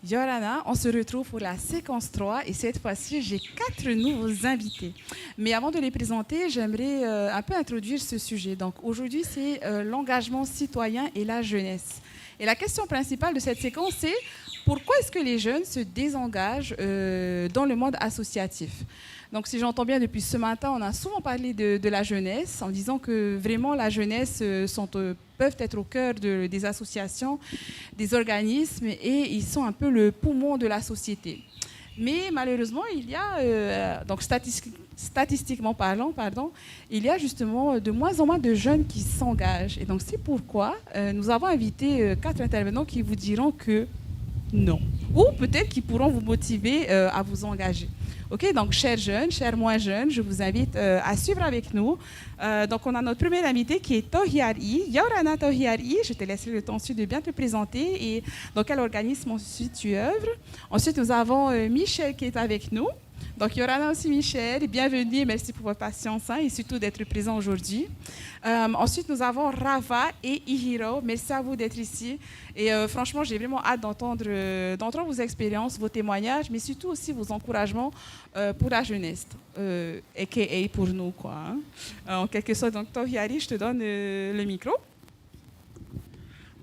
Yorana, on se retrouve pour la séquence 3 et cette fois-ci, j'ai 4 nouveaux invités. Mais avant de les présenter, j'aimerais un peu introduire ce sujet. Donc aujourd'hui, c'est l'engagement citoyen et la jeunesse. Et la question principale de cette séquence, c'est pourquoi est-ce que les jeunes se désengagent dans le monde associatif? Donc, si j'entends bien, depuis ce matin, on a souvent parlé de la jeunesse, en disant que vraiment la jeunesse peuvent être au cœur des associations, des organismes, et ils sont un peu le poumon de la société. Mais malheureusement, il y a, donc statistiquement parlant, il y a justement de moins en moins de jeunes qui s'engagent. Et donc, c'est pourquoi nous avons invité 4 intervenants qui vous diront que non. Ou peut-être qui pourront vous motiver à vous engager. Ok, donc chers jeunes, chers moins jeunes, je vous invite à suivre avec nous. Donc on a notre premier invité qui est Tohiari. Yorana Tohiari, je te laisserai le temps ensuite de bien te présenter et dans quel organisme ensuite tu œuvres. Ensuite nous avons Michel qui est avec nous. Donc Yorana aussi Michel, bienvenue et merci pour votre patience et surtout d'être présent aujourd'hui. Ensuite nous avons Rava et Ihiro, merci à vous d'être ici. Et franchement j'ai vraiment hâte d'entendre vos expériences, vos témoignages, mais surtout aussi vos encouragements pour la jeunesse, a.k.a. pour nous, quoi. Hein. En quelque sorte, donc Tohiari, je te donne le micro.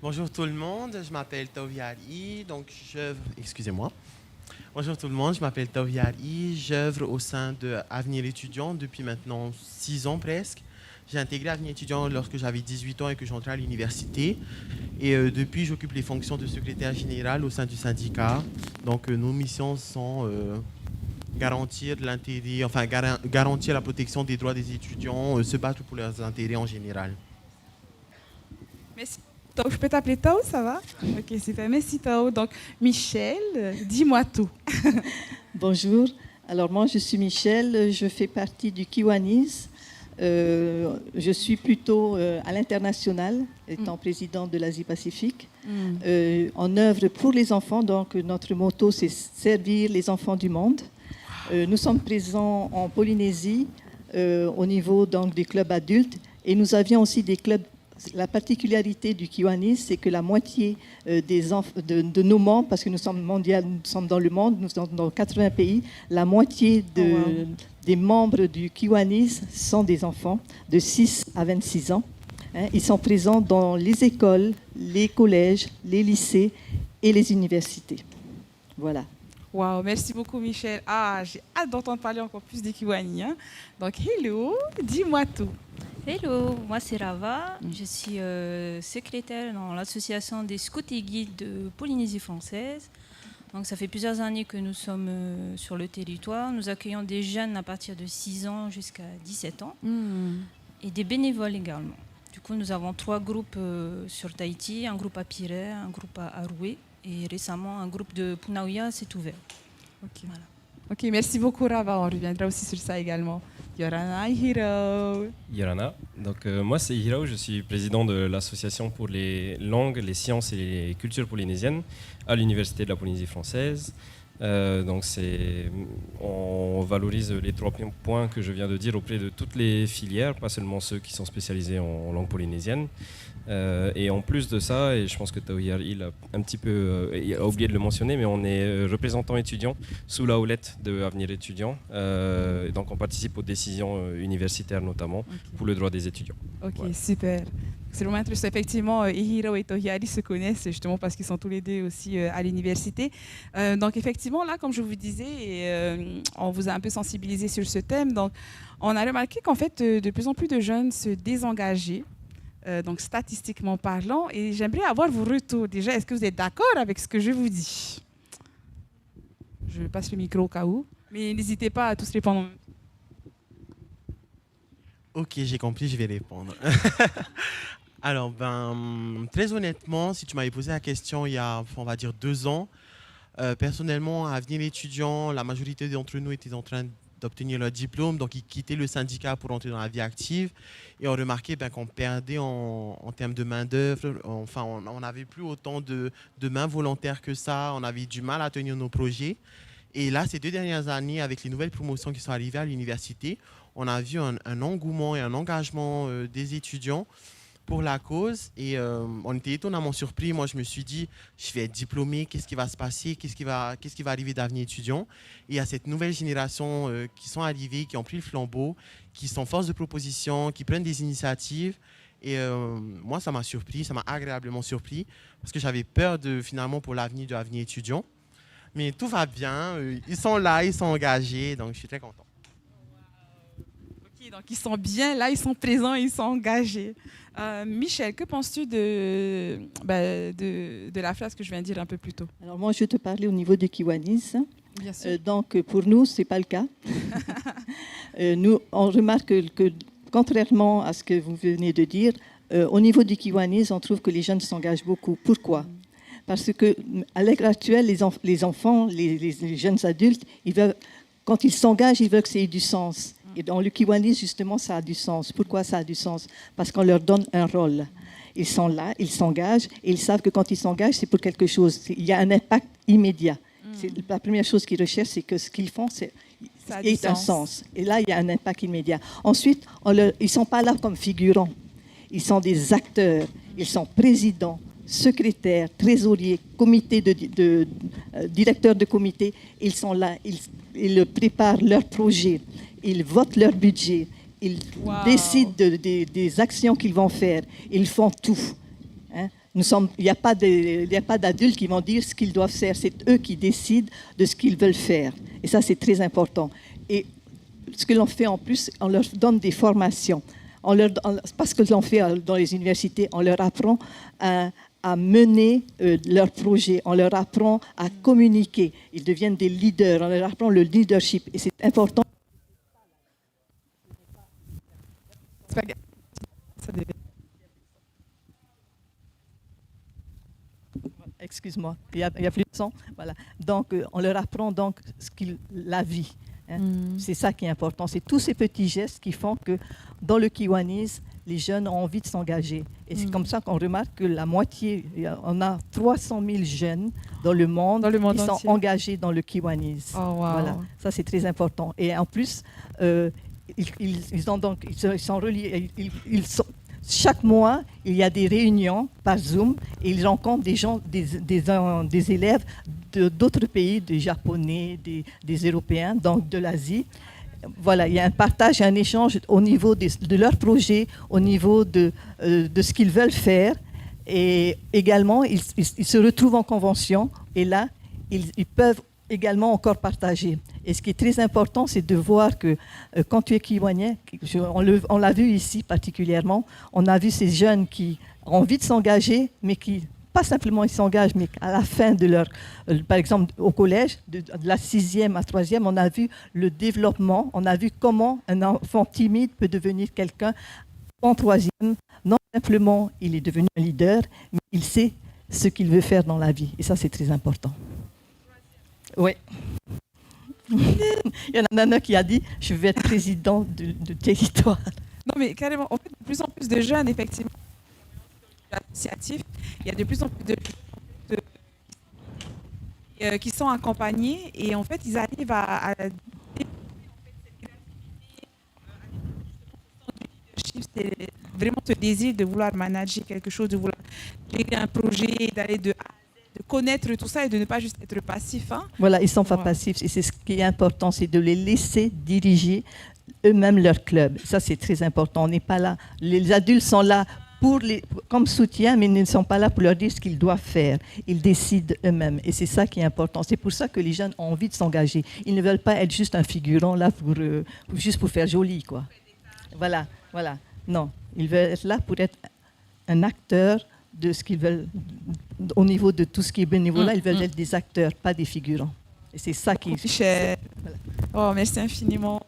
Bonjour tout le monde, je m'appelle Tohiari, donc excusez-moi. Bonjour tout le monde, je m'appelle Tohiari, j'œuvre au sein de Avenir étudiant depuis maintenant 6 ans presque. J'ai intégré Avenir étudiant lorsque j'avais 18 ans et que j'entrais à l'université. Et depuis, j'occupe les fonctions de secrétaire général au sein du syndicat. Donc nos missions sont garantir l'intérêt, enfin garantir la protection des droits des étudiants, se battre pour leurs intérêts en général. Merci. Donc, je peux t'appeler Tao, ça va? Ok, super. Merci Tao. Donc, Michel, dis-moi tout. Bonjour. Alors, moi, je suis Michel. Je fais partie du Kiwanis. Je suis plutôt à l'international, étant présidente de l'Asie-Pacifique. On œuvre pour les enfants. Donc, notre motto, c'est servir les enfants du monde. Nous sommes présents en Polynésie au niveau donc, des clubs adultes. Et nous avions aussi des clubs. La particularité du Kiwanis, c'est que la moitié de nos membres, parce que nous sommes mondiaux, nous sommes dans le monde, nous sommes dans 80 pays, la moitié des membres du Kiwanis sont des enfants de 6 à 26 ans. Ils sont présents dans les écoles, les collèges, les lycées et les universités. Voilà. Wow, merci beaucoup Michel. Ah, j'ai hâte d'entendre parler encore plus des Kiwani. Hein. Donc, hello, dis-moi tout. Hello, moi c'est Rava, je suis secrétaire dans l'association des scouts et guides de Polynésie française. Donc ça fait plusieurs années que nous sommes sur le territoire. Nous accueillons des jeunes à partir de 6 ans jusqu'à 17 ans et des bénévoles également. Du coup, nous avons 3 groupes sur Tahiti, un groupe à Pirée, un groupe à Aroué et récemment un groupe de Punaouia s'est ouvert. Ok, voilà. Ok, merci beaucoup Rava, on reviendra aussi sur ça également. Yorana, Ihiro. Yorana. Donc moi c'est Ihiro, je suis président de l'association pour les langues, les sciences et les cultures polynésiennes à l'université de la Polynésie française. Donc on valorise les 3 points que je viens de dire auprès de toutes les filières, pas seulement ceux qui sont spécialisés en langue polynésienne. Et en plus de ça, et je pense que Tohiari il a un petit peu il a oublié de le mentionner, mais on est représentant étudiant sous la houlette de Avenir étudiant. Donc on participe aux décisions universitaires notamment pour le droit des étudiants. Ok, voilà. super. C'est vraiment intéressant. Effectivement, Ihiro et Tohiari se connaissent justement parce qu'ils sont tous les deux aussi à l'université. Donc effectivement, là, comme je vous disais, on vous a un peu sensibilisé sur ce thème. Donc on a remarqué qu'en fait, de plus en plus de jeunes se désengageaient. Donc statistiquement parlant, et j'aimerais avoir vos retours. Déjà, est-ce que vous êtes d'accord avec ce que je vous dis? Je passe le micro au cas où, mais n'hésitez pas à tous répondre. Ok, j'ai compris, je vais répondre. Alors, très honnêtement, si tu m'avais posé la question il y a, on va dire, 2 ans, personnellement, à Avenir étudiant, la majorité d'entre nous étaient en train d'obtenir leur diplôme, donc ils quittaient le syndicat pour entrer dans la vie active et on remarquait qu'on perdait en termes de main-d'œuvre. Enfin, on n'avait plus autant de mains volontaires que ça, on avait du mal à tenir nos projets. Et là, ces 2 dernières années, avec les nouvelles promotions qui sont arrivées à l'université, on a vu un engouement et un engagement des étudiants pour la cause et on était étonnamment surpris. Moi, je me suis dit, je vais être diplômé, qu'est-ce qui va se passer, qu'est-ce qui va arriver d'avenir étudiant. Et il y a cette nouvelle génération qui sont arrivés, qui ont pris le flambeau, qui sont force de proposition, qui prennent des initiatives. Et moi, ça m'a surpris, ça m'a agréablement surpris parce que j'avais peur finalement pour l'avenir de l'avenir étudiant. Mais tout va bien, ils sont là, ils sont engagés, donc je suis très content. Ok, donc ils sont bien là, ils sont présents, ils sont engagés. Michel, que penses-tu de la phrase que je viens de dire un peu plus tôt? Alors moi, je vais te parler au niveau du Kiwanis. Bien sûr. Donc pour nous, ce n'est pas le cas. Nous, on remarque que contrairement à ce que vous venez de dire, au niveau du Kiwanis, on trouve que les jeunes s'engagent beaucoup. Pourquoi ? Parce qu'à l'heure actuelle, les enfants, les jeunes adultes, quand ils s'engagent, ils veulent que ça ait du sens. Et dans le Kiwanis, justement, ça a du sens. Pourquoi ça a du sens ? Parce qu'on leur donne un rôle. Ils sont là, ils s'engagent, et ils savent que quand ils s'engagent, c'est pour quelque chose. Il y a un impact immédiat. La première chose qu'ils recherchent, c'est que ce qu'ils font, ait un sens. Et là, il y a un impact immédiat. Ensuite, ils ne sont pas là comme figurants. Ils sont des acteurs. Ils sont présidents, secrétaires, trésoriers, directeurs de comité. Ils sont là. Ils préparent leurs projets. Ils votent leur budget. Ils décident des actions qu'ils vont faire. Ils font tout. Hein? Il n'y a pas d'adultes qui vont dire ce qu'ils doivent faire. C'est eux qui décident de ce qu'ils veulent faire. Et ça, c'est très important. Et ce que l'on fait en plus, on leur donne des formations. Parce que l'on fait dans les universités, on leur apprend à mener leurs projets. On leur apprend à communiquer. Ils deviennent des leaders. On leur apprend le leadership. Et c'est important. Excuse-moi, il y a plus de son. Voilà. Donc, on leur apprend donc la vie. Hein. C'est ça qui est important. C'est tous ces petits gestes qui font que dans le Kiwanis, les jeunes ont envie de s'engager. Et c'est comme ça qu'on remarque que la moitié, on a 300 000 jeunes dans le monde qui sont engagés dans le Kiwanis. Oh, wow. Voilà. Ça, c'est très important. Et en plus, ils sont reliés. Chaque mois, il y a des réunions par Zoom et ils rencontrent des gens, des élèves d'autres pays, des Japonais, des Européens, donc de l'Asie. Voilà, il y a un partage, un échange au niveau de leurs projets, au niveau de ce qu'ils veulent faire. Et également, ils se retrouvent en convention et là, ils peuvent également encore partager. Et ce qui est très important, c'est de voir que quand tu es kiwanais, on l'a vu ici particulièrement, on a vu ces jeunes qui ont envie de s'engager, mais qui, pas simplement ils s'engagent, mais à la fin de leur... par exemple, au collège, de la 6e à 3e, on a vu le développement, on a vu comment un enfant timide peut devenir quelqu'un en 3e. Non simplement, il est devenu un leader, mais il sait ce qu'il veut faire dans la vie. Et ça, c'est très important. Oui. Il y en a un qui a dit « Je veux être président de territoire ». Non, mais carrément, en fait, de plus en plus de jeunes, effectivement, associatifs, il y a de plus en plus de qui sont accompagnés et en fait, ils arrivent à c'est vraiment ce désir de vouloir manager quelque chose, de vouloir gérer un projet, d'aller de connaître tout ça et de ne pas juste être passif. Hein. Voilà, ils ne sont pas passifs. Et c'est ce qui est important, c'est de les laisser diriger eux-mêmes leur club. Ça, c'est très important. On n'est pas là. Les adultes sont là comme soutien, mais ils ne sont pas là pour leur dire ce qu'ils doivent faire. Ils décident eux-mêmes. Et c'est ça qui est important. C'est pour ça que les jeunes ont envie de s'engager. Ils ne veulent pas être juste un figurant là juste pour faire joli, quoi. Voilà. Non, ils veulent être là pour être un acteur de ce qu'ils veulent, au niveau de tout ce qui est bénévolat, ils veulent être des acteurs, pas des figurants. Et c'est ça qui est... Michel. Voilà. Oh, merci infiniment.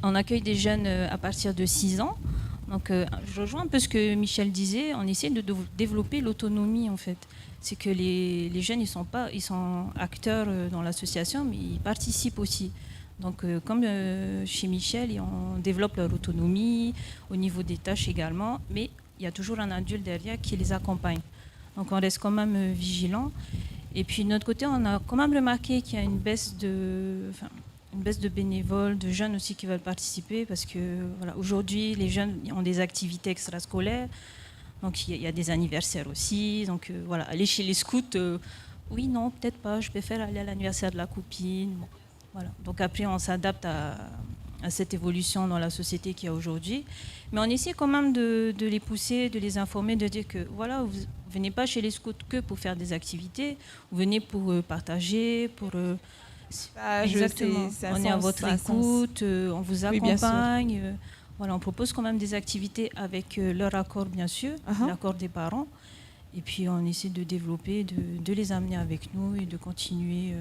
On accueille des jeunes à partir de 6 ans. Donc, je rejoins un peu ce que Michel disait. On essaie de développer l'autonomie, en fait. C'est que les jeunes, ils sont acteurs dans l'association, mais ils participent aussi. Donc, comme chez Michel, on développe leur autonomie au niveau des tâches également, mais il y a toujours un adulte derrière qui les accompagne. Donc, on reste quand même vigilant. Et puis, de notre côté, on a quand même remarqué qu'il y a une baisse de bénévoles, de jeunes aussi qui veulent participer, parce que voilà, aujourd'hui, les jeunes ont des activités extrascolaires. Donc, il y a des anniversaires aussi. Donc, voilà, aller chez les scouts, oui, non, peut-être pas. Je préfère aller à l'anniversaire de la copine. Bon. Voilà. Donc après, on s'adapte à cette évolution dans la société qu'il y a aujourd'hui. Mais on essaie quand même de les pousser, de les informer, de dire que voilà, vous ne venez pas chez les scouts que pour faire des activités, vous venez pour partager, pour... exactement. On est à votre écoute, on vous accompagne. Voilà, on propose quand même des activités avec leur accord, bien sûr, l'accord des parents. Et puis on essaie de développer, de les amener avec nous et de continuer...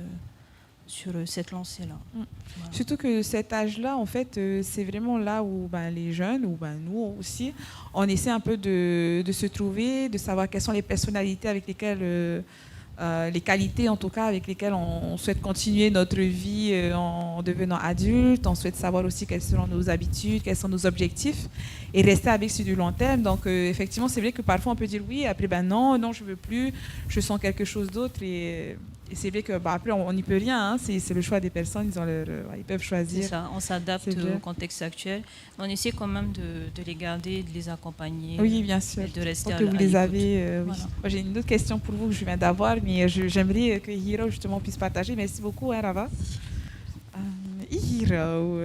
sur cette lancée-là. Voilà. Surtout que cet âge-là, en fait, c'est vraiment là où les jeunes, ou nous aussi, on essaie un peu de se trouver, de savoir quelles sont les personnalités avec lesquelles, les qualités en tout cas, avec lesquelles on souhaite continuer notre vie en devenant adulte. On souhaite savoir aussi quelles seront nos habitudes, quels sont nos objectifs, et rester avec sur du long terme. Donc, effectivement, c'est vrai que parfois on peut dire oui, après, non, je veux plus, je sens quelque chose d'autre. Et c'est vrai que après on n'y peut rien, hein. C'est le choix des personnes, ils peuvent choisir. C'est ça, on s'adapte au contexte actuel. On essaie quand même de les garder, de les accompagner. Oui, bien sûr. De rester que vous les avez. Oui. Voilà. Moi, j'ai une autre question pour vous que je viens d'avoir, mais j'aimerais que Hiro justement puisse partager. Merci beaucoup, Rava. Hiro.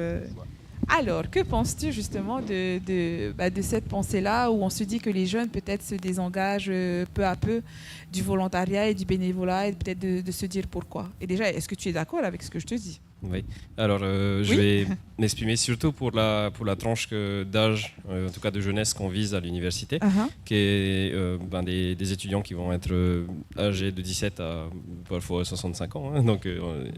Alors, que penses-tu justement de cette pensée-là où on se dit que les jeunes peut-être se désengagent peu à peu du volontariat et du bénévolat, et peut-être de se dire pourquoi? Et déjà, est-ce que tu es d'accord avec ce que je te dis? Oui. Alors, je vais m'exprimer surtout pour la tranche d'âge, en tout cas de jeunesse qu'on vise à l'université, qui est des étudiants qui vont être âgés de 17 à parfois 65 ans. Hein, donc,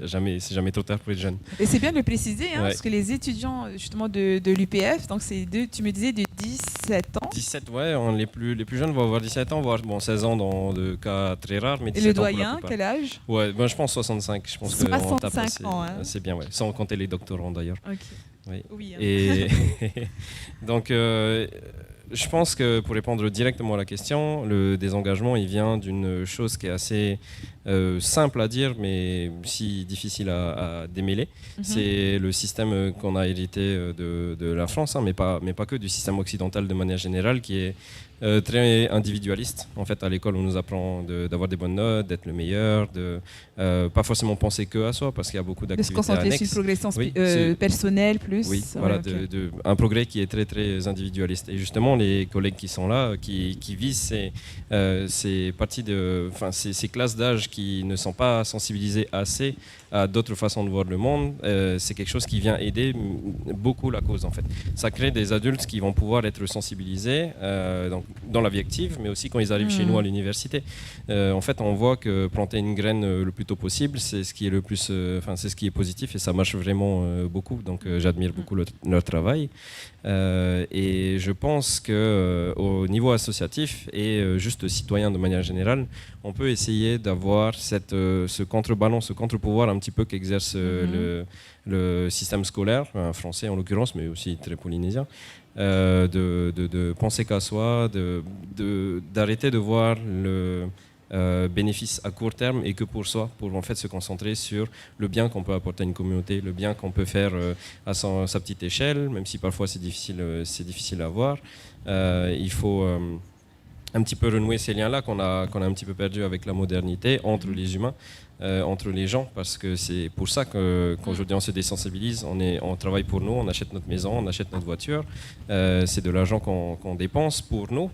c'est jamais trop tard pour les jeunes. Et c'est bien de le préciser, parce que les étudiants justement de l'UPF, donc c'est tu me disais de 17 ans. 17, ouais. Les plus jeunes vont avoir 17 ans, voire 16 ans dans de cas très rares. Mais 17 et le doyen, doyen, quel âge? Ouais, je pense 65. Je pense 65 ans, hein. C'est bien, ouais. Sans compter les doctorants d'ailleurs. Okay. Oui. Et donc, je pense que pour répondre directement à la question, le désengagement, il vient d'une chose qui est assez simple à dire, mais si difficile à démêler. C'est le système qu'on a hérité de la France, mais pas que du système occidental de manière générale, qui est très individualiste. En fait, à l'école, on nous apprend d'avoir des bonnes notes, d'être le meilleur, de pas forcément penser que à soi, parce qu'il y a beaucoup d'activités annexes. De se concentrer sur une progression personnelle plus. Oui, voilà, un progrès qui est très, très individualiste. Et justement, les collègues qui sont là, qui visent ces classes d'âge qui ne sont pas sensibilisées assez à d'autres façons de voir le monde, c'est quelque chose qui vient aider beaucoup la cause, en fait. Ça crée des adultes qui vont pouvoir être sensibilisés donc, dans la vie active, mais aussi quand ils arrivent chez nous à l'université. En fait, on voit que planter une graine le plus tôt possible, c'est ce qui est le plus, c'est ce qui est positif, et ça marche vraiment beaucoup. Donc, j'admire beaucoup leur travail. Et je pense qu'au niveau associatif et juste citoyen de manière générale, on peut essayer d'avoir ce contrebalance, ce contre-pouvoir un petit peu qu'exerce le système scolaire, français en l'occurrence, mais aussi très polynésien, de penser qu'à soi, d'arrêter de voir le bénéfice à court terme et que pour soi, pour en fait se concentrer sur le bien qu'on peut apporter à une communauté, le bien qu'on peut faire à sa petite échelle, même si parfois c'est difficile à voir. Il faut un petit peu renouer ces liens-là qu'on a un petit peu perdus avec la modernité entre les humains, entre les gens, parce que c'est pour ça qu'aujourd'hui on se désensibilise, on travaille pour nous, on achète notre maison, on achète notre voiture, c'est de l'argent qu'on dépense pour nous,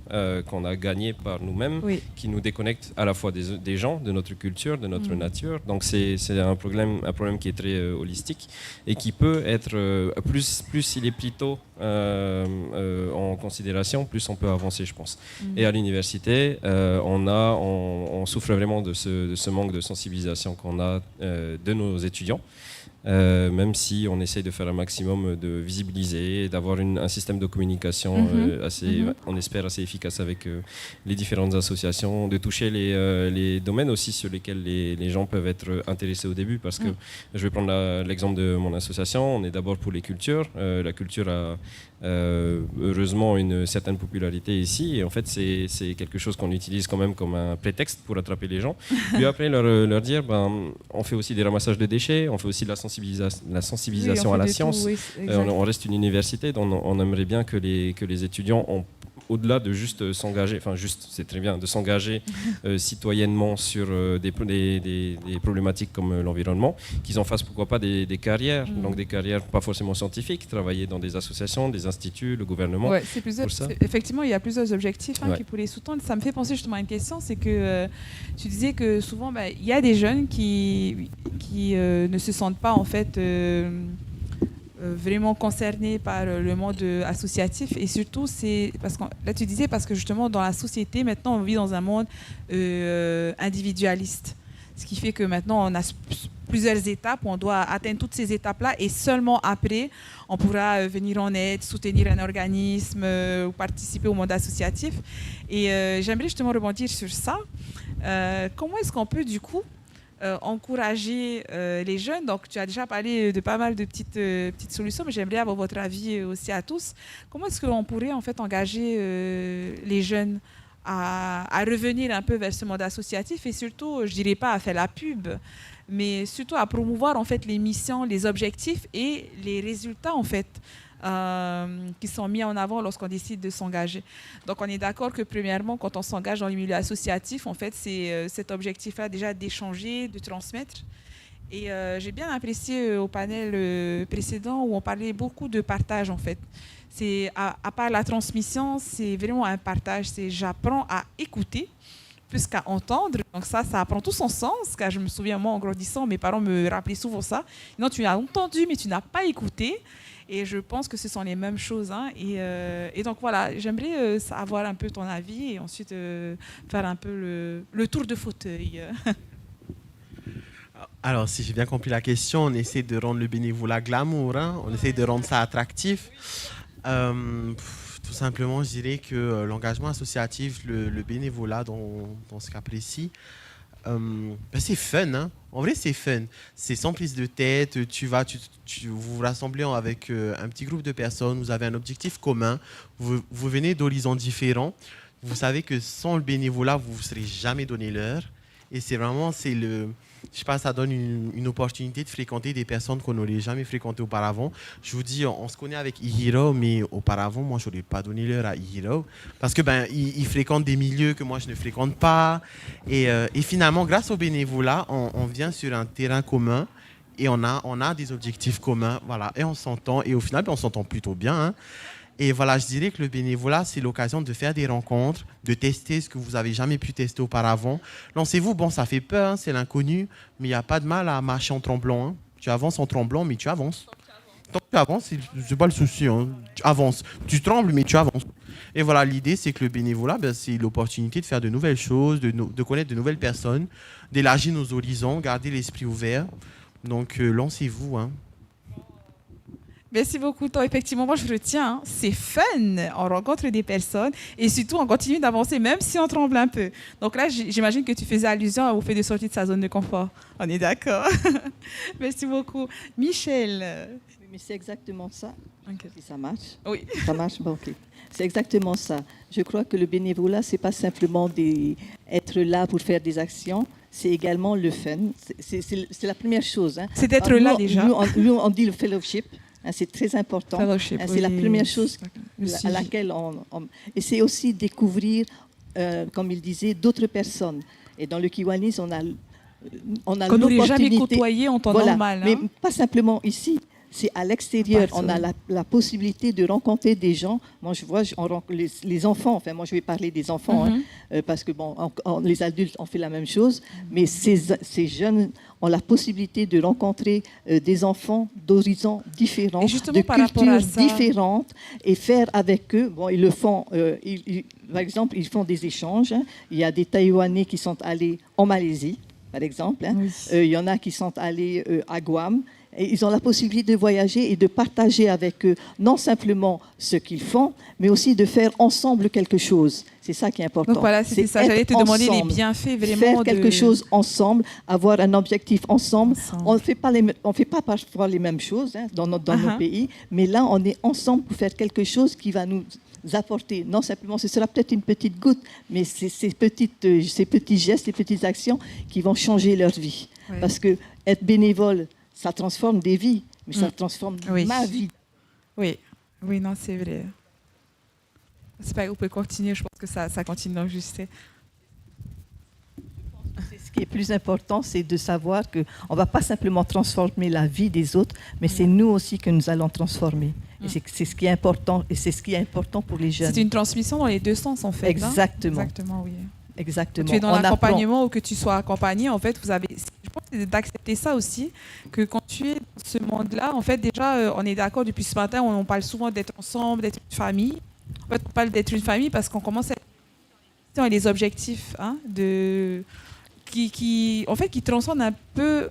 qu'on a gagné par nous-mêmes, qui nous déconnecte à la fois des gens, de notre culture, de notre nature. Donc c'est un problème qui est très holistique et qui peut être, plus il est pris tôt en considération, plus on peut avancer, je pense. Et à l'université, on souffre vraiment de ce manque de sensibilisation qu'on a de nos étudiants. même si on essaye de faire un maximum de visibiliser, d'avoir un système de communication on espère, assez efficace avec les différentes associations, de toucher les domaines aussi sur lesquels les gens peuvent être intéressés au début, parce que je vais prendre l'exemple de mon association. On est d'abord pour les cultures. La culture a heureusement une certaine popularité ici, et en fait c'est quelque chose qu'on utilise quand même comme un prétexte pour attraper les gens. Puis après leur dire on fait aussi des ramassages de déchets, on fait aussi de la sensibilisation à la science. On reste une université, donc on aimerait bien que les étudiants ont, au-delà de juste s'engager, enfin juste, c'est très bien, de s'engager citoyennement sur des problématiques comme l'environnement, qu'ils en fassent pourquoi pas des carrières, donc des carrières pas forcément scientifiques, travailler dans des associations, des instituts, le gouvernement. Ouais, effectivement, il y a plusieurs objectifs qui pourraient sous-tendre. Ça me fait penser justement à une question, c'est que tu disais que souvent, il y a des jeunes qui ne se sentent pas en fait vraiment concernés par le monde associatif, et surtout c'est parce que là tu disais parce que justement dans la société maintenant on vit dans un monde individualiste, ce qui fait que maintenant on a plusieurs étapes, on doit atteindre toutes ces étapes-là et seulement après on pourra venir en aide, soutenir un organisme ou participer au monde associatif. Et j'aimerais justement rebondir sur ça. Comment est-ce qu'on peut du coup encourager les jeunes? Donc, tu as déjà parlé de pas mal de petites solutions, mais j'aimerais avoir votre avis aussi à tous. Comment est-ce qu'on pourrait en fait engager les jeunes à revenir un peu vers ce monde associatif, et surtout, je dirais pas à faire la pub, mais surtout à promouvoir en fait les missions, les objectifs et les résultats en fait qui sont mis en avant lorsqu'on décide de s'engager. Donc on est d'accord que premièrement, quand on s'engage dans le milieu associatif, en fait, c'est cet objectif-là déjà d'échanger, de transmettre. Et j'ai bien apprécié au panel précédent où on parlait beaucoup de partage en fait. C'est à part la transmission, c'est vraiment un partage. C'est j'apprends à écouter plus qu'à entendre. Donc ça prend tout son sens, car je me souviens, moi, en grandissant, mes parents me rappelaient souvent ça. Non, tu as entendu, mais tu n'as pas écouté. Et je pense que ce sont les mêmes choses. Et donc voilà, j'aimerais avoir un peu ton avis et ensuite faire un peu le tour de fauteuil. Alors, si j'ai bien compris la question, on essaie de rendre le bénévolat glamour, on essaie de rendre ça attractif. Tout simplement, je dirais que l'engagement associatif, le bénévolat dans ce cas précis, c'est fun. En vrai, c'est fun. C'est sans prise de tête. Vous vous rassemblez avec un petit groupe de personnes. Vous avez un objectif commun. Vous venez d'horizons différents. Vous savez que sans le bénévolat, vous ne vous serez jamais donné l'heure. Et c'est vraiment, je sais pas, ça donne une opportunité de fréquenter des personnes qu'on n'aurait jamais fréquentées auparavant. Je vous dis, on se connaît avec Ihiro, mais auparavant, moi, je n'aurais pas donné l'heure à Ihiro parce que il fréquente des milieux que moi, je ne fréquente pas. Et finalement, grâce au bénévolat, on vient sur un terrain commun et on a des objectifs communs, voilà, et on s'entend. Et au final, on s'entend plutôt bien. Et voilà, je dirais que le bénévolat, c'est l'occasion de faire des rencontres, de tester ce que vous n'avez jamais pu tester auparavant. Lancez-vous, bon, ça fait peur, c'est l'inconnu, mais il n'y a pas de mal à marcher en tremblant. Tu avances en tremblant, mais tu avances. Tant que tu avances, c'est pas le souci. Tu avances. Tu trembles, mais tu avances. Et voilà, l'idée, c'est que le bénévolat, c'est l'opportunité de faire de nouvelles choses, de connaître de nouvelles personnes, d'élargir nos horizons, garder l'esprit ouvert. Donc, lancez-vous. Merci beaucoup. Toi, effectivement, moi je retiens, c'est fun, on rencontre des personnes et surtout on continue d'avancer même si on tremble un peu. Donc là, j'imagine que tu faisais allusion au fait de sortir de sa zone de confort. On est d'accord. Merci beaucoup. Michel. Oui, mais c'est exactement ça. Okay. Si ça marche. Oui. Ça marche, bon, ok. C'est exactement ça. Je crois que le bénévolat, c'est pas simplement être là pour faire des actions, c'est également le fun. C'est la première chose. C'est d'être là déjà. Nous, on dit le fellowship. C'est très important. C'est la première chose à laquelle et c'est aussi découvrir, comme il disait, d'autres personnes. Et dans le Kiwanis, on a l'opportunité. Qu'on n'aurait jamais côtoyé en temps normal. Mais pas simplement ici. C'est à l'extérieur. On a la possibilité de rencontrer des gens. Moi, je vois les enfants. Enfin, moi, je vais parler des enfants parce que les adultes ont fait la même chose. Mais ces jeunes ont la possibilité de rencontrer des enfants d'horizons différents, de cultures différentes, et faire avec eux. Bon, ils le font. Par exemple, ils font des échanges. Il y a des Taïwanais qui sont allés en Malaisie, par exemple. Oui. Il y en a qui sont allés à Guam. Et ils ont la possibilité de voyager et de partager avec eux non simplement ce qu'ils font, mais aussi de faire ensemble quelque chose. C'est ça qui est important. Donc voilà, c'était ça. J'allais te demander les bienfaits vraiment. Faire quelque chose ensemble, avoir un objectif ensemble. On ne fait pas parfois les mêmes choses dans nos pays, mais là, on est ensemble pour faire quelque chose qui va nous apporter, non simplement, ce sera peut-être une petite goutte, mais c'est ces petits gestes, ces petites actions qui vont changer leur vie. Oui. Parce que être bénévole, ça transforme des vies, mais ça transforme ma vie. Oui, oui, non, c'est vrai. C'est pas, vous pouvez continuer, je pense que ça continue d'enregistrer. Ce qui est plus important, c'est de savoir qu'on ne va pas simplement transformer la vie des autres, mais c'est nous aussi que nous allons transformer. Et c'est ce qui est important, et c'est ce qui est important pour les jeunes. C'est une transmission dans les deux sens, en fait. Exactement. Exactement, oui. Exactement. Que tu es dans l'accompagnement ou que tu sois accompagné, en fait, je pense que c'est d'accepter ça aussi, que quand tu es dans ce monde-là, en fait, déjà, on est d'accord depuis ce matin, on parle souvent d'être ensemble, d'être une famille. En fait, on parle d'être une famille parce qu'on commence à être les objectifs qui transcendent un peu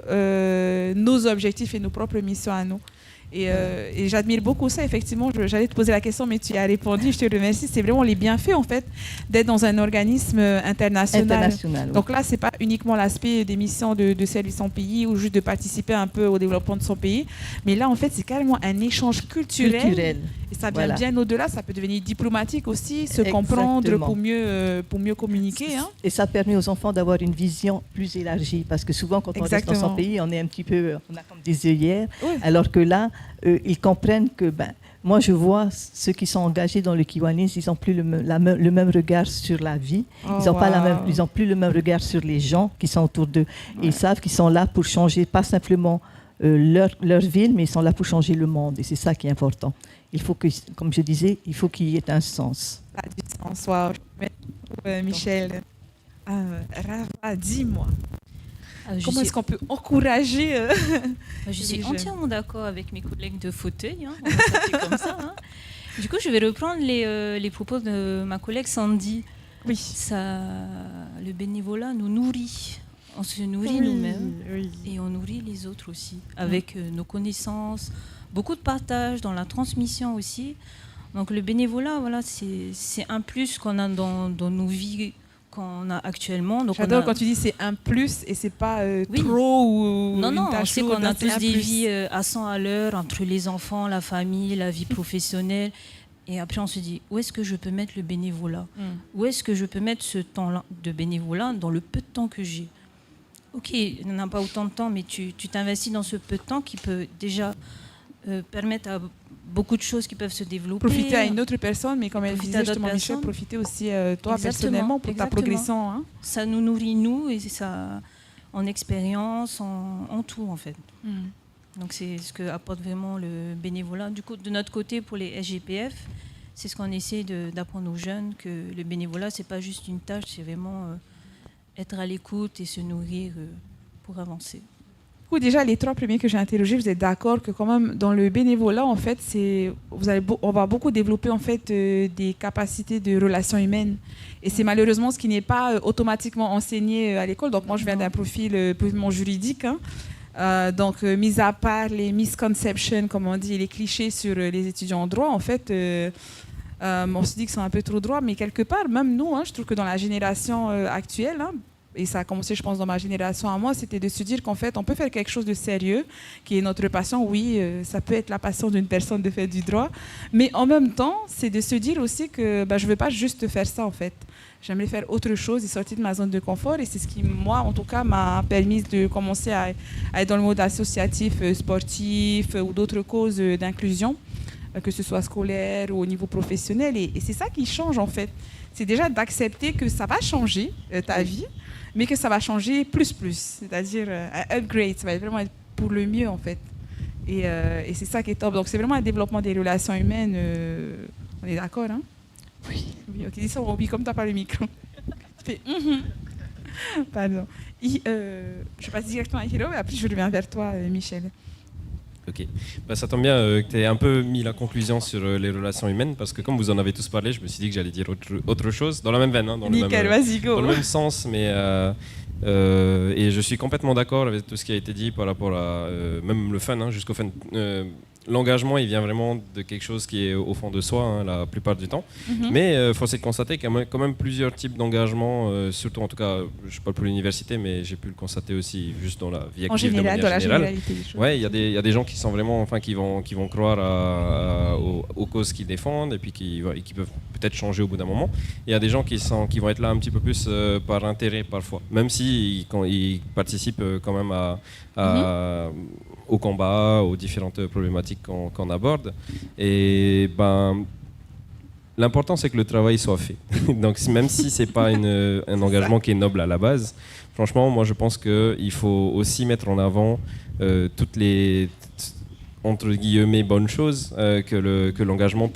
nos objectifs et nos propres missions à nous. Et j'admire beaucoup ça, effectivement. J'allais te poser la question, mais tu y as répondu. Je te remercie. C'est vraiment les bienfaits, en fait, d'être dans un organisme international. Donc là, ce n'est pas uniquement l'aspect des missions de service en pays ou juste de participer un peu au développement de son pays. Mais là, en fait, c'est carrément un échange culturel. Et ça vient bien au-delà. Ça peut devenir diplomatique aussi, se comprendre pour mieux communiquer. Et ça permet aux enfants d'avoir une vision plus élargie. Parce que souvent, quand on reste dans son pays, on a comme des œillères. Oui. Alors que là, ils comprennent que, moi je vois ceux qui sont engagés dans le Kiwanis, ils n'ont plus le même regard sur la vie, ils n'ont plus le même regard sur les gens qui sont autour d'eux. Ouais. Ils savent qu'ils sont là pour changer, pas simplement leur ville, mais ils sont là pour changer le monde. Et c'est ça qui est important. Il faut que, comme je disais, il faut qu'il y ait un sens. Ça a du sens, wow. Michel. Rava, dis-moi. Comment est-ce qu'on peut encourager Je suis entièrement d'accord avec mes collègues de fauteuil. On va s'appeler comme ça. Du coup, je vais reprendre les propos de ma collègue Sandy. Oui. Le bénévolat nous nourrit. On se nourrit nous-mêmes et on nourrit les autres aussi avec nos connaissances, beaucoup de partage dans la transmission aussi. Donc le bénévolat, voilà, c'est un plus qu'on a dans nos vies qu'on a actuellement. J'adore quand tu dis c'est un plus et c'est pas trop ou non, une tâche on sait qu'on a tous des vies à 100 à l'heure entre les enfants, la famille, la vie professionnelle. Et après, on se dit, où est-ce que je peux mettre le bénévolat ? Où est-ce que je peux mettre ce temps de bénévolat dans le peu de temps que j'ai ? Ok, on n'a pas autant de temps, mais tu t'investis dans ce peu de temps qui peut déjà permettre à beaucoup de choses qui peuvent se développer. Profiter à une autre personne, mais comme elle disait justement Michel, profiter aussi toi personnellement pour ta progression. Ça nous nourrit, nous, et c'est ça en expérience, en tout en fait. Donc c'est ce que apporte vraiment le bénévolat. Du coup, de notre côté, pour les SGPF, c'est ce qu'on essaie d'apprendre aux jeunes, que le bénévolat, c'est pas juste une tâche, c'est vraiment être à l'écoute et se nourrir pour avancer. Déjà, les 3 premiers que j'ai interrogés, vous êtes d'accord que quand même dans le bénévolat, en fait, on va beaucoup développer en fait des capacités de relations humaines. Et c'est malheureusement ce qui n'est pas automatiquement enseigné à l'école. Donc moi, je viens d'un profil purement juridique. Donc, mis à part les misconceptions, comme on dit, les clichés sur les étudiants en droit, en fait, on se dit qu'ils sont un peu trop droits. Mais quelque part, même nous, je trouve que dans la génération actuelle, et ça a commencé, je pense, dans ma génération à moi, c'était de se dire qu'en fait, on peut faire quelque chose de sérieux, qui est notre passion. Oui, ça peut être la passion d'une personne de faire du droit, mais en même temps, c'est de se dire aussi que je ne veux pas juste faire ça, en fait. J'aimerais faire autre chose et sortir de ma zone de confort. Et c'est ce qui, moi, en tout cas, m'a permis de commencer à être dans le mode associatif, sportif ou d'autres causes d'inclusion, que ce soit scolaire ou au niveau professionnel. Et c'est ça qui change, en fait. C'est déjà d'accepter que ça va changer ta vie, mais que ça va changer plus, c'est-à-dire un upgrade, ça va vraiment être pour le mieux en fait. Et c'est ça qui est top. Donc c'est vraiment un développement des relations humaines. On est d'accord, hein? Oui. Ok, dis ça, oui, comme tu n'as pas le micro. Tu fais Pardon. Je passe directement à Hiro, et après je reviens vers toi, Michel. Ok, ça tombe bien que tu aies un peu mis la conclusion sur les relations humaines, parce que comme vous en avez tous parlé, je me suis dit que j'allais dire autre chose, dans la même veine, dans nickel, vas-y, go. Dans le même sens, mais Et je suis complètement d'accord avec tout ce qui a été dit par rapport à même le fun, jusqu'au fun. L'engagement, il vient vraiment de quelque chose qui est au fond de soi, la plupart du temps. Mais force est de constater qu'il y a quand même plusieurs types d'engagement, surtout en tout cas, je parle pour l'université, mais j'ai pu le constater aussi juste dans la vie active En général, de dans manière la générale. généralité des choses. Ouais, il y a des gens qui sont vraiment, enfin, qui vont croire aux causes qu'ils défendent et puis qui peuvent peut-être changer au bout d'un moment. Il y a des gens qui vont être là un petit peu plus par intérêt parfois, même si ils participent quand même au combat, aux différentes problématiques qu'on aborde. Et l'important, c'est que le travail soit fait. Donc, même si c'est pas un engagement qui est noble à la base, franchement, moi, je pense qu'il faut aussi mettre en avant toutes les entre guillemets bonnes choses que l'engagement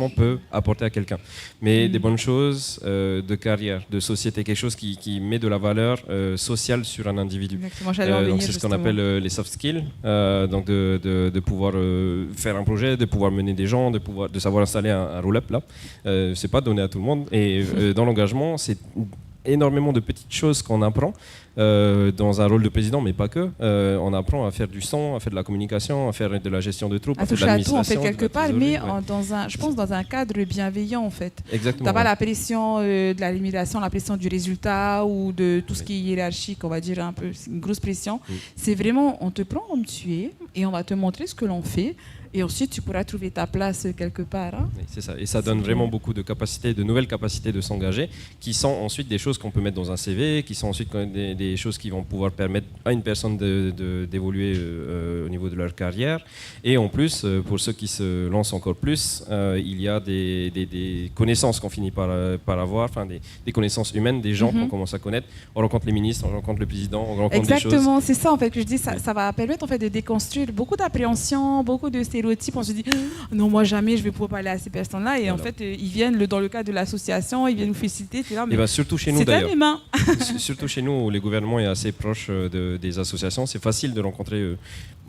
peut apporter à quelqu'un, mais des bonnes choses de carrière, de société, quelque chose qui met de la valeur sociale sur un individu. Exactement, j'allais en venir, donc c'est ce qu'on appelle les soft skills, donc de pouvoir faire un projet, de pouvoir mener des gens, de savoir installer un roll-up là, c'est pas donné à tout le monde, et dans l'engagement c'est énormément de petites choses qu'on apprend dans un rôle de président, mais pas que. On apprend à faire du son, à faire de la communication, à faire de la gestion de troupes, à à faire de toucher à tout en fait l'administration. quelque part, mais je pense dans un cadre bienveillant en fait. Exactement. T'as pas la pression de la limitation, la pression du résultat ou de tout ce qui est hiérarchique, on va dire un peu, une grosse pression. C'est vraiment, on te prend comme tu es et on va te montrer ce que l'on fait. Et ensuite, tu pourras trouver ta place quelque part. Hein. Oui, c'est ça. Et ça donne vraiment beaucoup de capacités, de nouvelles capacités de s'engager, qui sont ensuite des choses qu'on peut mettre dans un CV, qui sont ensuite des choses qui vont pouvoir permettre à une personne d'évoluer au niveau de leur carrière. Et en plus, pour ceux qui se lancent encore plus, il y a des connaissances qu'on finit par avoir, enfin des connaissances humaines, des gens qu'on commence à connaître. On rencontre les ministres, on rencontre le président, on rencontre des choses. Exactement, c'est ça en fait que je dis. Ça va permettre en fait de déconstruire beaucoup d'appréhension, beaucoup de stéréotypes. On se dit non, moi jamais je vais pouvoir parler à ces personnes-là. Et en fait, ils viennent dans le cadre de l'association, ils viennent nous féliciter. Là, mais surtout chez nous d'ailleurs. C'est un humain. Surtout chez nous où le gouvernement est assez proche des associations, c'est facile de rencontrer,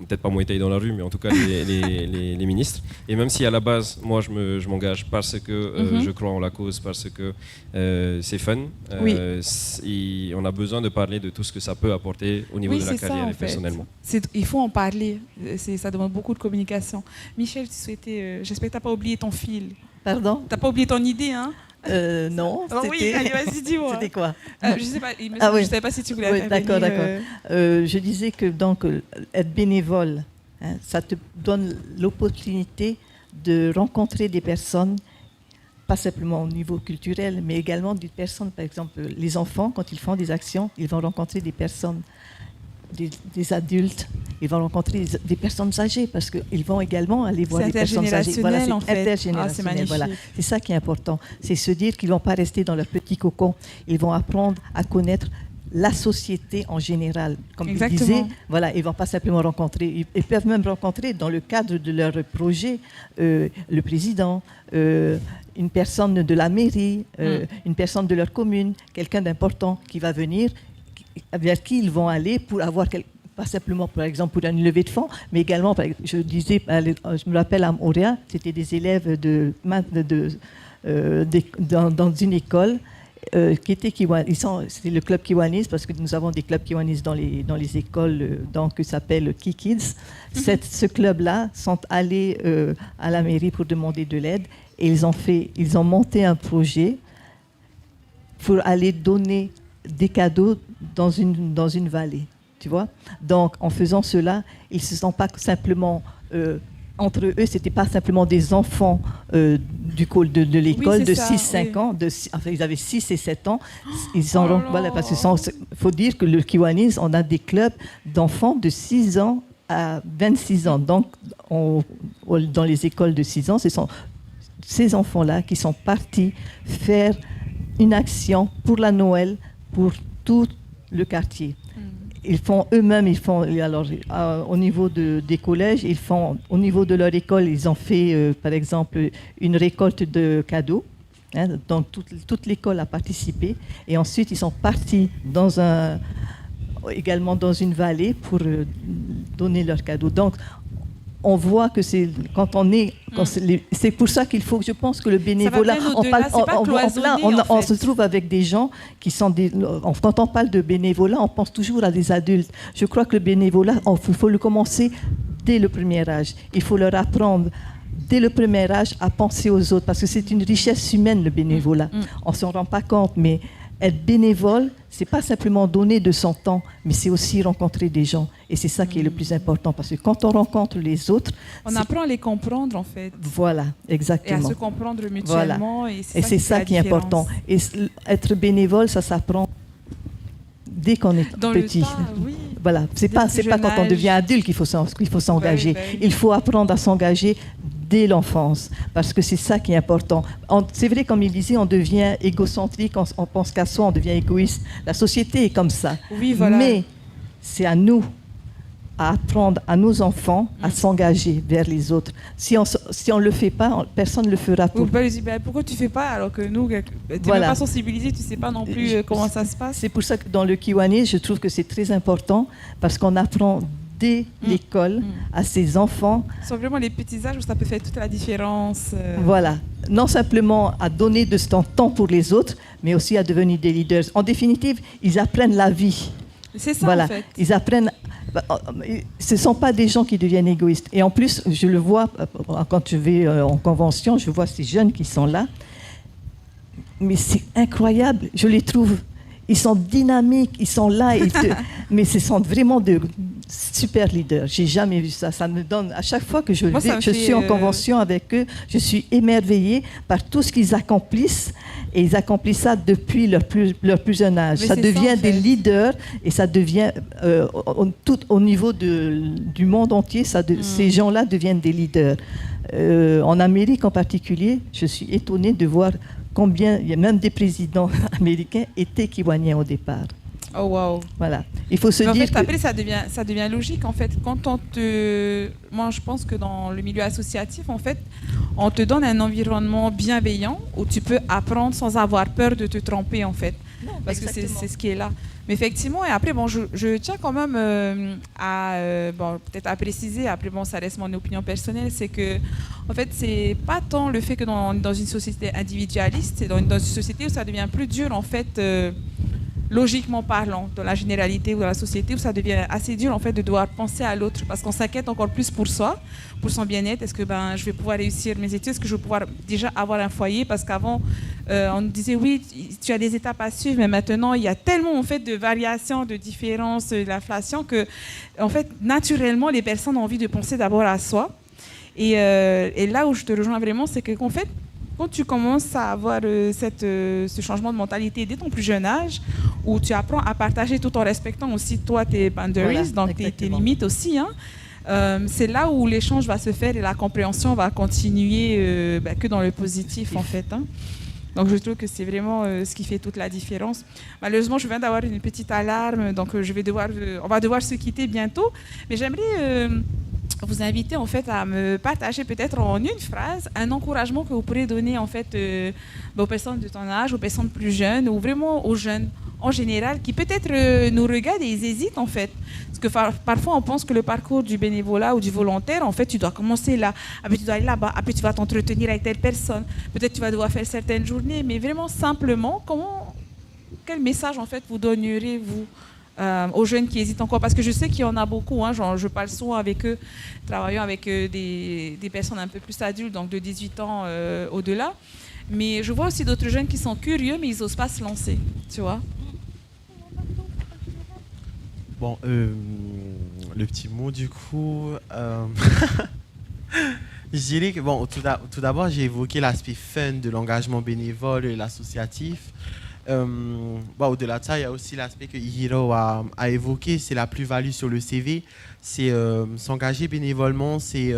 peut-être pas Muay Thai dans la rue, mais en tout cas les ministres. Et même si à la base, moi je m'engage parce que je crois en la cause, parce que c'est fun, on a besoin de parler de tout ce que ça peut apporter au niveau de la carrière et personnellement. Il faut en parler, ça demande beaucoup de communication. Michel, tu souhaitais, j'espère que tu n'as pas oublié ton fil. Pardon ? Tu n'as pas oublié ton idée, hein ? Non. Oui, allez, vas-y, dis-moi. C'était quoi ? Je sais pas, je savais pas si tu voulais d'accord. Je disais que donc, être bénévole, ça te donne l'opportunité de rencontrer des personnes, pas simplement au niveau culturel, mais également des personnes, par exemple, les enfants, quand ils font des actions, ils vont rencontrer des personnes, des adultes, ils vont rencontrer des personnes âgées parce qu'ils vont également aller voir des personnes âgées. Voilà, c'est intergénérationnel. Voilà. C'est ça qui est important. C'est se dire qu'ils ne vont pas rester dans leur petit cocon. Ils vont apprendre à connaître la société en général. Comme je disais, voilà, ils ne vont pas simplement rencontrer, ils peuvent même rencontrer dans le cadre de leur projet le président, une personne de la mairie, une personne de leur commune, quelqu'un d'important qui va venir, vers qui ils vont aller pour avoir pas simplement, par exemple, pour une levée de fonds, mais également, je disais, je me rappelle à Montréal, c'était des élèves dans une école qui était c'était le club Kiwanis, parce que nous avons des clubs Kiwanis dans les écoles, qui s'appellent Kikids. Ce club-là sont allés à la mairie pour demander de l'aide, et ils ont monté un projet pour aller donner des cadeaux dans une vallée, tu vois. Donc, en faisant cela, ils ne se sont pas simplement... entre eux, ce n'était pas simplement des enfants de l'école de 6-5 ans. Ils avaient 6 et 7 ans. Parce qu'il faut dire que le Kiwanis, on a des clubs d'enfants de 6 ans à 26 ans. Donc, dans les écoles de 6 ans, ce sont ces enfants-là qui sont partis faire une action pour la Noël, pour tout le quartier. Ils font eux-mêmes, au niveau des collèges, au niveau de leur école, ils ont fait, par exemple, une récolte de cadeaux. Donc, toute l'école a participé. Et ensuite, ils sont partis également dans une vallée pour donner leurs cadeaux. Donc, on voit que c'est quand on est, c'est pour ça qu'il faut, je pense que le bénévolat, on se trouve avec des gens qui sont quand on parle de bénévolat, on pense toujours à des adultes. Je crois que le bénévolat, il faut le commencer dès le premier âge. Il faut leur apprendre dès le premier âge à penser aux autres, parce que c'est une richesse humaine, le bénévolat. On ne s'en rend pas compte, mais être bénévole, c'est pas simplement donner de son temps, mais c'est aussi rencontrer des gens. Et c'est ça qui est le plus important, parce que quand on rencontre les autres... On apprend à les comprendre, en fait. Voilà, exactement. Et à se comprendre mutuellement. Voilà. Et c'est ça qui est important. Et être bénévole, ça s'apprend dès qu'on est dans petit. Le tas, oui. Voilà, c'est pas quand on devient adulte qu'il faut s'engager. Oui. Il faut apprendre à s'engager dès l'enfance, parce que c'est ça qui est important. C'est vrai, comme il disait, on devient égocentrique, on pense qu'à soi, on devient égoïste. La société est comme ça. Oui, voilà. Mais c'est à nous à apprendre à nos enfants à s'engager vers les autres. Si on ne le fait pas, personne ne le fera pour nous. Pourquoi tu ne fais pas alors que nous, tu n'es Voilà. même pas sensibilisé, tu ne sais pas non plus comment ça se passe. C'est pour ça que dans le Kiwanis, je trouve que c'est très important, parce qu'on apprend dès l'école à ses enfants. Ce sont vraiment les petits âges où ça peut faire toute la différence. Voilà. Non simplement à donner de son temps pour les autres, mais aussi à devenir des leaders. En définitive, ils apprennent la vie. C'est ça, voilà. En fait. Ils apprennent... Ce ne sont pas des gens qui deviennent égoïstes. Et en plus, je le vois, quand je vais en convention, je vois ces jeunes qui sont là. Mais c'est incroyable, je les trouve... Ils sont dynamiques, ils sont là, mais ce sont vraiment de super leaders. J'ai jamais vu ça. Ça me donne, à chaque fois que je suis en convention avec eux, je suis émerveillée par tout ce qu'ils accomplissent. Et ils accomplissent ça depuis leur plus jeune âge. Ça devient des leaders, et ça devient, tout au niveau du monde entier, ces gens-là deviennent des leaders. En Amérique en particulier, je suis étonnée de voir combien, il y a même des présidents américains étaient kiwaniens au départ. Oh wow. Voilà. Il faut se dire en fait, après, ça devient logique en fait. Moi, je pense que dans le milieu associatif, en fait, on te donne un environnement bienveillant où tu peux apprendre sans avoir peur de te tromper en fait. Non, parce que c'est ce qui est là. Mais effectivement, et après, bon, je tiens quand même peut-être à préciser, après, bon, ça reste mon opinion personnelle, c'est que, en fait, c'est pas tant le fait que dans une société individualiste, c'est dans une société où ça devient plus dur, en fait, logiquement parlant, dans la généralité ou dans la société, où ça devient assez dur, en fait, de devoir penser à l'autre, parce qu'on s'inquiète encore plus pour soi, pour son bien-être. Est-ce que je vais pouvoir réussir mes études? Est-ce que je vais pouvoir déjà avoir un foyer? Parce qu'avant, on nous disait, oui, tu as des étapes à suivre, mais maintenant, il y a tellement, en fait, de variations, de différences, de l'inflation, que, en fait, naturellement, les personnes ont envie de penser d'abord à soi. Et là où je te rejoins vraiment, c'est qu'en fait, quand tu commences à avoir ce changement de mentalité dès ton plus jeune âge, où tu apprends à partager tout en respectant aussi toi tes boundaries, donc tes limites aussi, hein, c'est là où l'échange va se faire et la compréhension va continuer que dans le positif en fait. Hein. Donc je trouve que c'est vraiment ce qui fait toute la différence. Malheureusement, je viens d'avoir une petite alarme, donc on va devoir se quitter bientôt. Mais j'aimerais vous inviter en fait à me partager peut-être en une phrase un encouragement que vous pourrez donner en fait aux personnes de ton âge, aux personnes plus jeunes ou vraiment aux jeunes en général qui peut-être nous regardent et ils hésitent en fait. Parce que parfois on pense que le parcours du bénévolat ou du volontaire, en fait tu dois commencer là, après tu dois aller là-bas, après tu vas t'entretenir avec telle personne, peut-être tu vas devoir faire certaines journées, mais vraiment simplement, quel message en fait vous donneriez-vous aux jeunes qui hésitent encore, parce que je sais qu'il y en a beaucoup, hein, je parle souvent avec eux, travaillant avec des personnes un peu plus adultes, donc de 18 ans au-delà, mais je vois aussi d'autres jeunes qui sont curieux, mais ils n'osent pas se lancer, tu vois. Bon, le petit mot du coup, je dirais que bon, tout d'abord j'ai évoqué l'aspect fun de l'engagement bénévole et l'associatif. Au-delà de ça, il y a aussi l'aspect que Ihiro a évoqué, c'est la plus-value sur le CV. C'est s'engager bénévolement, c'est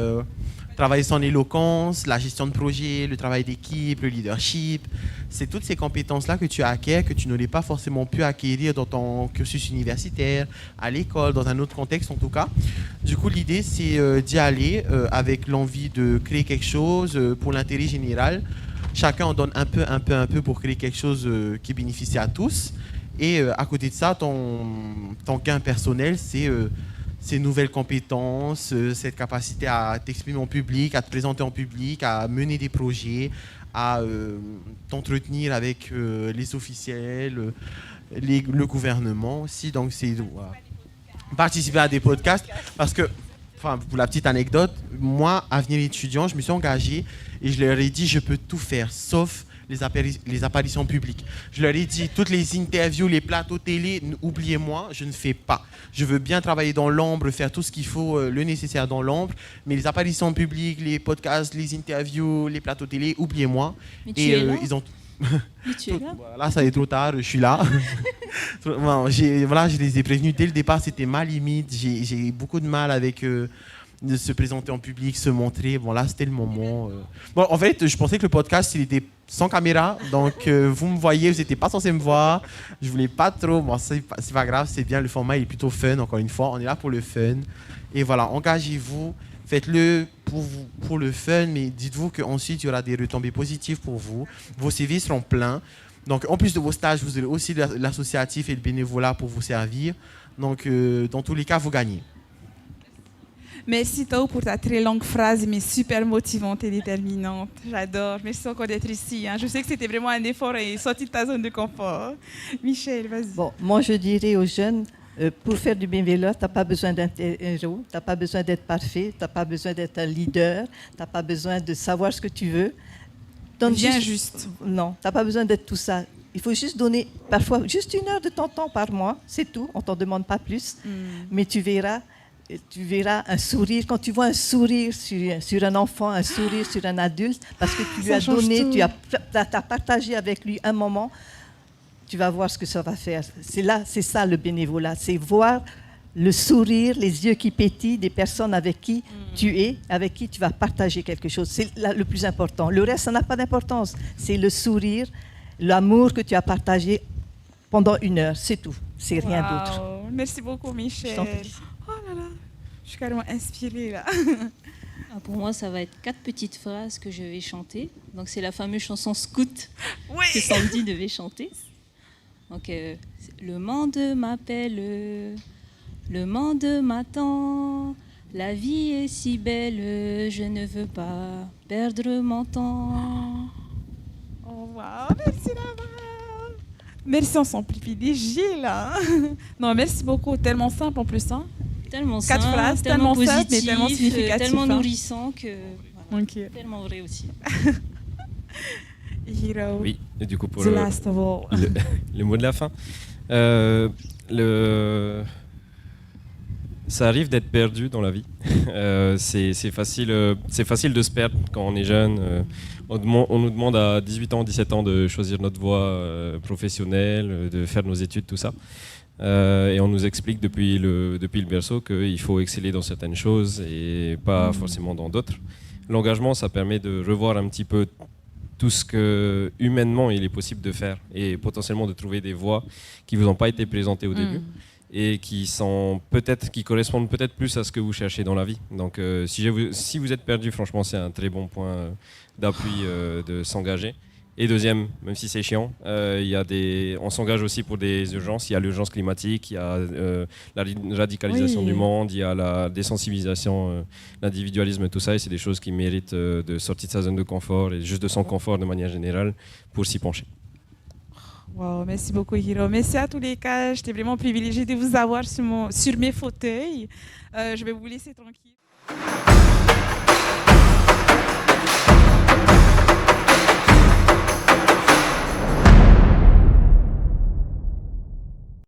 travailler son éloquence, la gestion de projet, le travail d'équipe, le leadership. C'est toutes ces compétences-là que tu acquiers, que tu n'aurais pas forcément pu acquérir dans ton cursus universitaire, à l'école, dans un autre contexte en tout cas. Du coup, l'idée, c'est d'y aller avec l'envie de créer quelque chose pour l'intérêt général. Chacun en donne un peu pour créer quelque chose qui bénéficie à tous. Et à côté de ça, ton gain personnel, c'est ces nouvelles compétences, cette capacité à t'exprimer en public, à te présenter en public, à mener des projets, à t'entretenir avec les officiels, le gouvernement aussi. Donc, c'est participer à des podcasts parce que, enfin, pour la petite anecdote, moi, Avenir étudiant, je me suis engagé et je leur ai dit je peux tout faire sauf les apparitions publiques. Je leur ai dit toutes les interviews, les plateaux télé, oubliez-moi, je ne fais pas. Je veux bien travailler dans l'ombre, faire tout ce qu'il faut, le nécessaire dans l'ombre, mais les apparitions publiques, les podcasts, les interviews, les plateaux télé, oubliez-moi. Mais tu es là. Ils ont Mais tu es là. Là, ça est trop tard, je suis là. Bon, je les ai prévenus dès le départ, c'était ma limite. J'ai beaucoup de mal avec de se présenter en public, se montrer. Bon, là, c'était le moment. Bon, en fait, je pensais que le podcast, il était sans caméra. Donc, vous me voyez, vous n'étiez pas censé me voir. Je voulais pas trop. Bon, c'est pas grave, c'est bien. Le format il est plutôt fun, encore une fois. On est là pour le fun. Et voilà, engagez-vous. Faites-le pour le fun, mais dites-vous qu'ensuite, il y aura des retombées positives pour vous. Vos CV seront pleins. Donc, en plus de vos stages, vous aurez aussi l'associatif et le bénévolat pour vous servir. Donc, dans tous les cas, vous gagnez. Merci Tao pour ta très longue phrase, mais super motivante et déterminante. J'adore. Merci encore d'être ici. Je sais que c'était vraiment un effort et sorti de ta zone de confort. Michel, vas-y. Bon, moi, je dirais aux jeunes, pour faire du bénévolat, tu n'as pas besoin d'être un héros, tu n'as pas besoin d'être parfait, tu n'as pas besoin d'être un leader, tu n'as pas besoin de savoir ce que tu veux. Bien juste. Non, tu n'as pas besoin d'être tout ça. Il faut juste donner parfois juste 1 heure de ton temps par mois, c'est tout, on ne t'en demande pas plus. Mais tu verras un sourire. Quand tu vois un sourire sur un enfant, un sourire sur un adulte, parce que tu lui as donné, tu as partagé avec lui un moment, tu vas voir ce que ça va faire. C'est ça le bénévolat, c'est voir le sourire, les yeux qui pétillent des personnes avec qui tu es, avec qui tu vas partager quelque chose. C'est le plus important. Le reste, ça n'a pas d'importance. C'est le sourire, l'amour que tu as partagé pendant 1 heure, c'est tout. C'est rien d'autre. Merci beaucoup, Michel. Je t'en prie. Oh là là, je suis carrément inspirée là. Pour moi, ça va être 4 petites phrases que je vais chanter. Donc, c'est la fameuse chanson Scout que Sandy devait chanter. Donc, le monde m'appelle, le monde m'attend, la vie est si belle, je ne veux pas perdre mon temps. Oh wow, merci Lava. Merci, on s'en privilégié là. Non, merci beaucoup, tellement simple en plus. Tellement 4 simple, phrases, tellement simple, positif, mais tellement significatif. tellement nourrissant que voilà, Okay. tellement vrai aussi. Hiro, Oui, et du coup, pour the last of all. le mot de la fin, ça arrive d'être perdu dans la vie. C'est facile de se perdre quand on est jeune. On nous demande à 18 ans, 17 ans de choisir notre voie professionnelle, de faire nos études, tout ça. Et on nous explique depuis le berceau qu'il faut exceller dans certaines choses et pas forcément dans d'autres. L'engagement, ça permet de revoir un petit peu tout ce que humainement il est possible de faire et potentiellement de trouver des voies qui vous ont pas été présentées au début et qui correspondent peut-être plus à ce que vous cherchez dans la vie. Donc si vous êtes perdu, franchement c'est un très bon point d'appui de s'engager. Et deuxième, même si c'est chiant, on s'engage aussi pour des urgences. Il y a l'urgence climatique, il y a la radicalisation du monde, il y a la désensibilisation, l'individualisme, tout ça. Et c'est des choses qui méritent de sortir de sa zone de confort et juste de son confort de manière générale pour s'y pencher. Wow, merci beaucoup Hiro. Merci à tous les cas. J'étais vraiment privilégiée de vous avoir sur mes fauteuils. Je vais vous laisser tranquille.